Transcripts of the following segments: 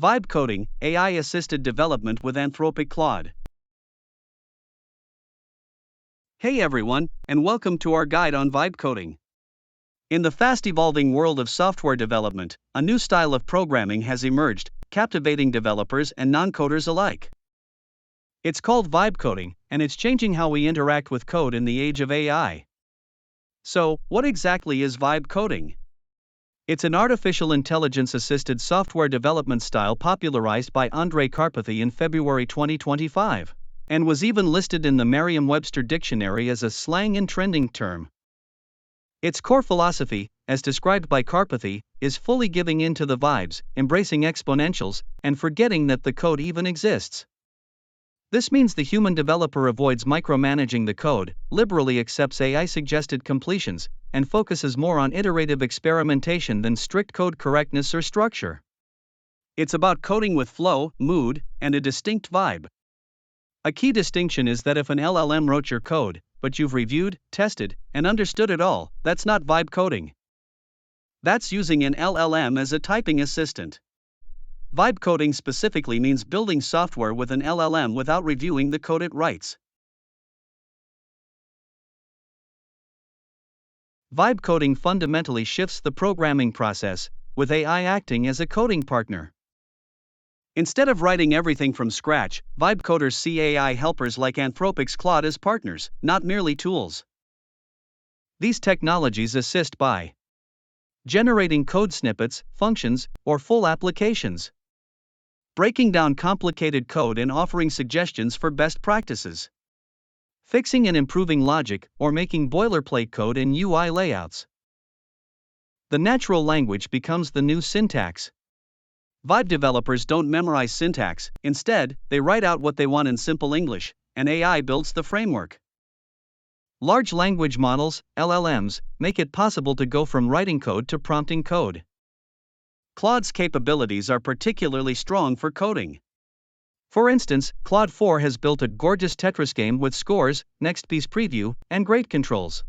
Vibe coding, AI-assisted development with Anthropic Claude. Hey everyone, and welcome to our guide on vibe coding. In the fast-evolving world of software development, a new style of programming has emerged, captivating developers and non-coders alike. It's called vibe coding, and it's changing how we interact with code in the age of AI. So, what exactly is vibe coding? It's an artificial intelligence-assisted software development style popularized by Andrej Karpathy in February 2025, and was even listed in the Merriam-Webster dictionary as a slang and trending term. Its core philosophy, as described by Karpathy, is fully giving in to the vibes, embracing exponentials, and forgetting that the code even exists. This means the human developer avoids micromanaging the code, liberally accepts AI-suggested completions, and focuses more on iterative experimentation than strict code correctness or structure. It's about coding with flow, mood, and a distinct vibe. A key distinction is that if an LLM wrote your code, but you've reviewed, tested, and understood it all, that's not vibe coding. That's using an LLM as a typing assistant. Vibe coding specifically means building software with an LLM without reviewing the code it writes. Vibe coding fundamentally shifts the programming process, with AI acting as a coding partner. Instead of writing everything from scratch, vibe coders see AI helpers like Anthropic's Claude as partners, not merely tools. These technologies assist by generating code snippets, functions, or full applications, breaking down complicated code and offering suggestions for best practices, fixing and improving logic or making boilerplate code in UI layouts. The natural language becomes the new syntax. Vibe developers don't memorize syntax, instead, they write out what they want in simple English, and AI builds the framework. Large language models, LLMs, make it possible to go from writing code to prompting code. Claude's capabilities are particularly strong for coding. For instance, Claude 4 has built a gorgeous Tetris game with scores, next piece preview, and great controls.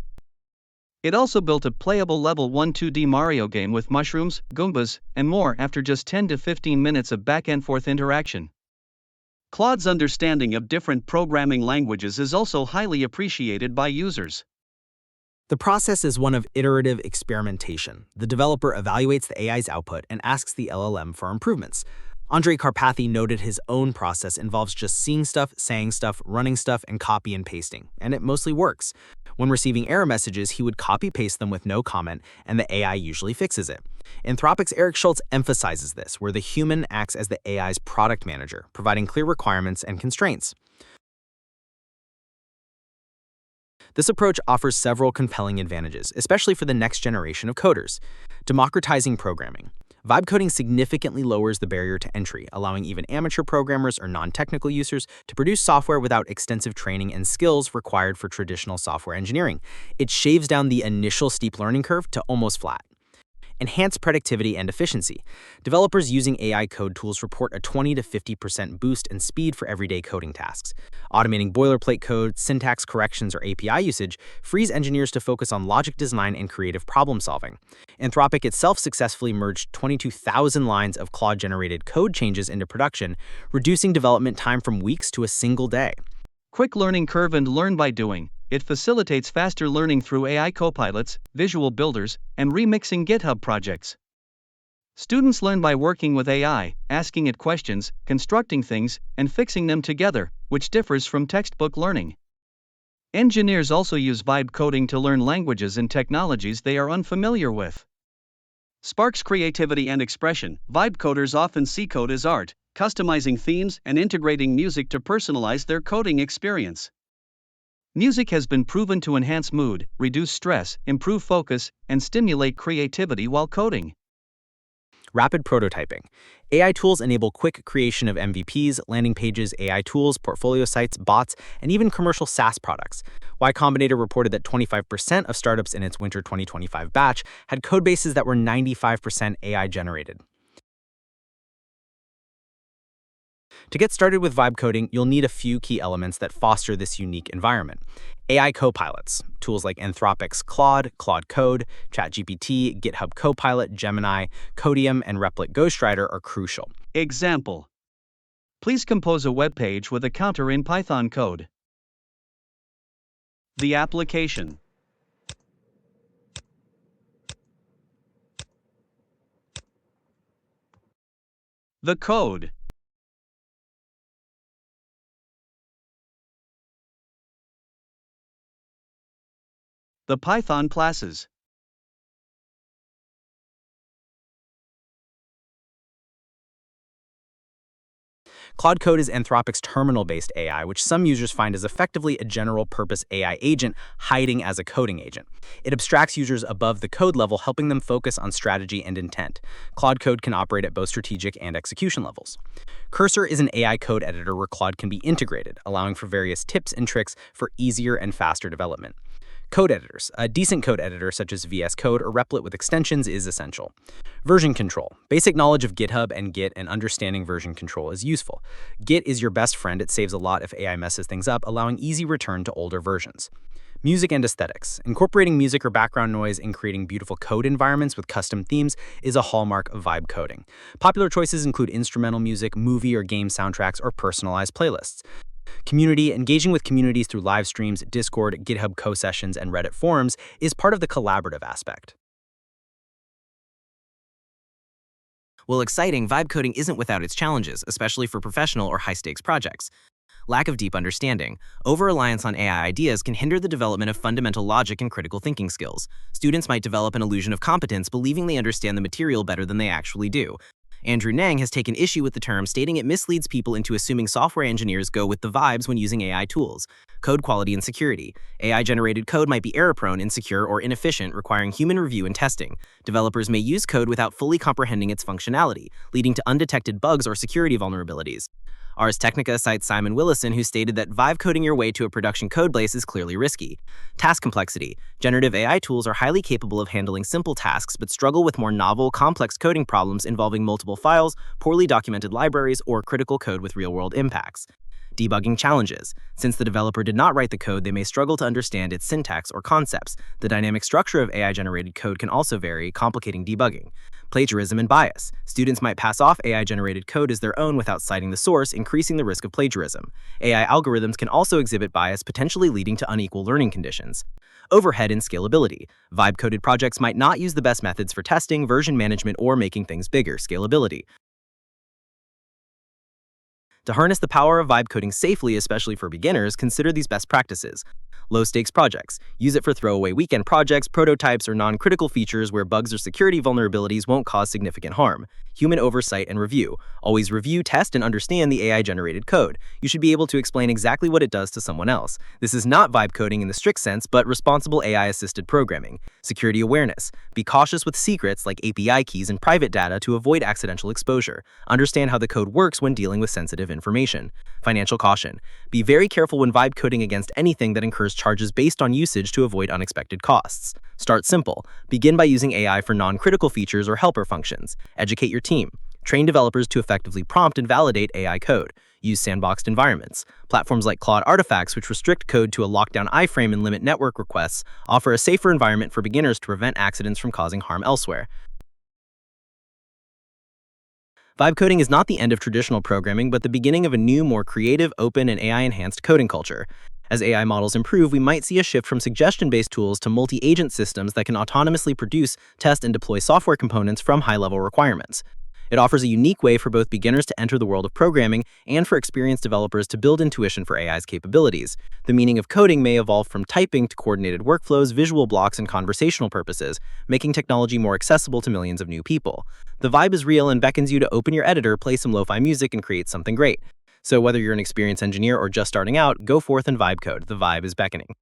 It also built a playable level 1 2D Mario game with mushrooms, Goombas, and more after just 10 to 15 minutes of back-and-forth interaction. Claude's understanding of different programming languages is also highly appreciated by users. The process is one of iterative experimentation. The developer evaluates the AI's output and asks the LLM for improvements. Andrej Karpathy noted his own process involves just seeing stuff, saying stuff, running stuff, and copy and pasting, and it mostly works. When receiving error messages, he would copy-paste them with no comment, and the AI usually fixes it. Anthropic's Eric Schultz emphasizes this, where the human acts as the AI's product manager, providing clear requirements and constraints. This approach offers several compelling advantages, especially for the next generation of coders. Democratizing programming. Vibe coding significantly lowers the barrier to entry, allowing even amateur programmers or non-technical users to produce software without extensive training and skills required for traditional software engineering. It shaves down the initial steep learning curve to almost flat. Enhance productivity and efficiency. Developers using AI code tools report a 20 to 50% boost in speed for everyday coding tasks. Automating boilerplate code, syntax corrections, or API usage frees engineers to focus on logic design and creative problem solving. Anthropic itself successfully merged 22,000 lines of Claude-generated code changes into production, reducing development time from weeks to a single day. Quick learning curve and learn by doing. It facilitates faster learning through AI copilots, visual builders, and remixing GitHub projects. Students learn by working with AI, asking it questions, constructing things, and fixing them together, which differs from textbook learning. Engineers also use vibe coding to learn languages and technologies they are unfamiliar with. Sparks creativity and expression. Vibe coders often see code as art, customizing themes and integrating music to personalize their coding experience. Music has been proven to enhance mood, reduce stress, improve focus, and stimulate creativity while coding. Rapid prototyping. AI tools enable quick creation of MVPs, landing pages, AI tools, portfolio sites, bots, and even commercial SaaS products. Y Combinator reported that 25% of startups in its winter 2025 batch had codebases that were 95% AI generated. To get started with vibe coding, you'll need a few key elements that foster this unique environment. AI copilots, tools like Anthropic's Claude, Claude Code, ChatGPT, GitHub Copilot, Gemini, Codium, and Replit Ghostwriter are crucial. Example. Please compose a web page with a counter in Python code. The application. The code. The Python classes. Claude Code is Anthropic's terminal-based AI, which some users find is effectively a general-purpose AI agent hiding as a coding agent. It abstracts users above the code level, helping them focus on strategy and intent. Claude Code can operate at both strategic and execution levels. Cursor is an AI code editor where Claude can be integrated, allowing for various tips and tricks for easier and faster development. Code editors. A decent code editor such as VS Code or Replit with extensions is essential. Version control. Basic knowledge of GitHub and Git and understanding version control is useful. Git is your best friend. It saves a lot if AI messes things up, allowing easy return to older versions. Music and aesthetics. Incorporating music or background noise and creating beautiful code environments with custom themes is a hallmark of vibe coding. Popular choices include instrumental music, movie or game soundtracks, or personalized playlists. Community. Engaging with communities through live streams, Discord, GitHub co-sessions, and Reddit forums is part of the collaborative aspect. While exciting, vibe coding isn't without its challenges, especially for professional or high-stakes projects. Lack of deep understanding. Over-reliance on AI ideas can hinder the development of fundamental logic and critical thinking skills. Students might develop an illusion of competence, believing they understand the material better than they actually do. Andrew Nang has taken issue with the term, stating it misleads people into assuming software engineers go with the vibes when using AI tools. Code quality and security. AI-generated code might be error-prone, insecure, or inefficient, requiring human review and testing. Developers may use code without fully comprehending its functionality, leading to undetected bugs or security vulnerabilities. Ars Technica cites Simon Willison, who stated that vibe coding your way to a production codebase is clearly risky. Task complexity. Generative AI tools are highly capable of handling simple tasks but struggle with more novel, complex coding problems involving multiple files, poorly documented libraries, or critical code with real-world impacts. Debugging challenges. Since the developer did not write the code, they may struggle to understand its syntax or concepts. The dynamic structure of AI-generated code can also vary, complicating debugging. Plagiarism and bias. Students might pass off AI-generated code as their own without citing the source, increasing the risk of plagiarism. AI algorithms can also exhibit bias, potentially leading to unequal learning conditions. Overhead and scalability. Vibe-coded projects might not use the best methods for testing, version management, or making things bigger. Scalability. To harness the power of vibe coding safely, especially for beginners, consider these best practices. Low-stakes projects. Use it for throwaway weekend projects, prototypes, or non-critical features where bugs or security vulnerabilities won't cause significant harm. Human oversight and review. Always review, test, and understand the AI-generated code. You should be able to explain exactly what it does to someone else. This is not vibe coding in the strict sense, but responsible AI-assisted programming. Security awareness. Be cautious with secrets like API keys and private data to avoid accidental exposure. Understand how the code works when dealing with sensitive information. Financial caution. Be very careful when vibe coding against anything that incurs charges based on usage to avoid unexpected costs. Start simple. Begin by using AI for non-critical features or helper functions. Educate your team. Train developers to effectively prompt and validate AI code. Use sandboxed environments. Platforms like Claude Artifacts, which restrict code to a lockdown iframe and limit network requests, offer a safer environment for beginners to prevent accidents from causing harm elsewhere. Vibe coding is not the end of traditional programming, but the beginning of a new, more creative, open, and AI-enhanced coding culture. As AI models improve, we might see a shift from suggestion-based tools to multi-agent systems that can autonomously produce, test, and deploy software components from high-level requirements. It offers a unique way for both beginners to enter the world of programming and for experienced developers to build intuition for AI's capabilities. The meaning of coding may evolve from typing to coordinated workflows, visual blocks, and conversational purposes, making technology more accessible to millions of new people. The vibe is real and beckons you to open your editor, play some lo-fi music, and create something great. So whether you're an experienced engineer or just starting out, go forth and vibe code. The vibe is beckoning.